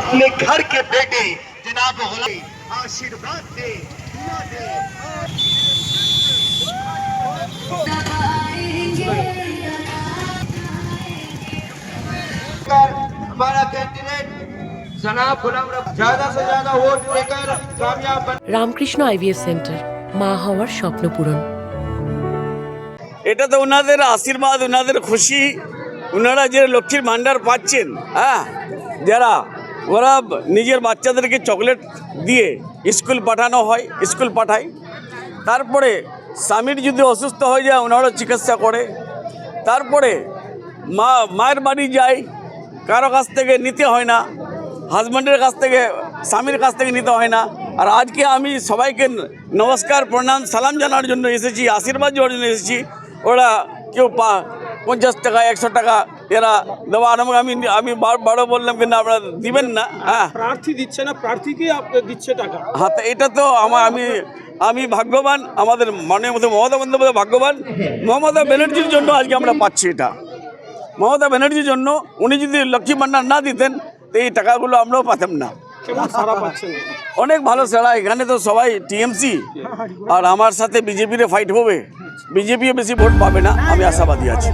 अपने घर के बेटे जनाब आशीर्वाद दे हमारा कैंडिडेट जनाब गुलाम ज्यादा से ज्यादा वोट लेकर कामयाब बन। রামকৃষ্ণ আইভিএফ সেন্টার, মা হওয়ার স্বপ্ন পূরণ। এটা তো ওনাদের আশীর্বাদ, ওনাদের খুশি, ওনারা যে লক্ষ্মীর ভাণ্ডার পাচ্ছেন। হ্যাঁ, যারা ওরা নিজের বাচ্চাদেরকে চকলেট দিয়ে স্কুল পাঠানো হয়, স্কুল পাঠায়। তারপরে স্বামীর যদি অসুস্থ হয়ে যায় ওনারা চিকিৎসা করে। তারপরে মায়ের বাড়ি যায়, কারো কাছ থেকে নিতে হয় না, হাজব্যান্ডের কাছ থেকে, স্বামীর কাছ থেকে নিতে হয় না। আর আজকে আমি সবাইকে নমস্কার, প্রণাম, সালাম জানার জন্য এসেছি, আশীর্বাদ দেওয়ার জন্য এসেছি। ওরা কেউ 50 টাকা 100 টাকা এরা দেওয়া আরম্ভ। আমি বড় বললাম কিন্তু আপনারা দিবেন না। হ্যাঁ, প্রার্থী দিচ্ছে না, প্রার্থীকে দিচ্ছে টাকা। হ্যাঁ, তো এটা তো আমি ভাগ্যবান, আমাদের মাননীয় মমতা বন্দ্যোপাধ্যায় ভাগ্যবান। মমতা ব্যানার্জির জন্য আজকে আমরা পাচ্ছি এটা। মমতা ব্যানার্জির জন্য উনি যদি লক্ষ্মী ভাণ্ডার না দিতেন তো এই টাকাগুলো আমরাও পাতাম না। কেমন সাড়া পাচ্ছেন? অনেক ভালো সাড়া। এখানে তো সবাই টিএমসি, আর আমার সাথে বিজেপির ফাইট হবে। বিজেপিও বেশি ভোট পাবে না, আমি আশাবাদী আছি।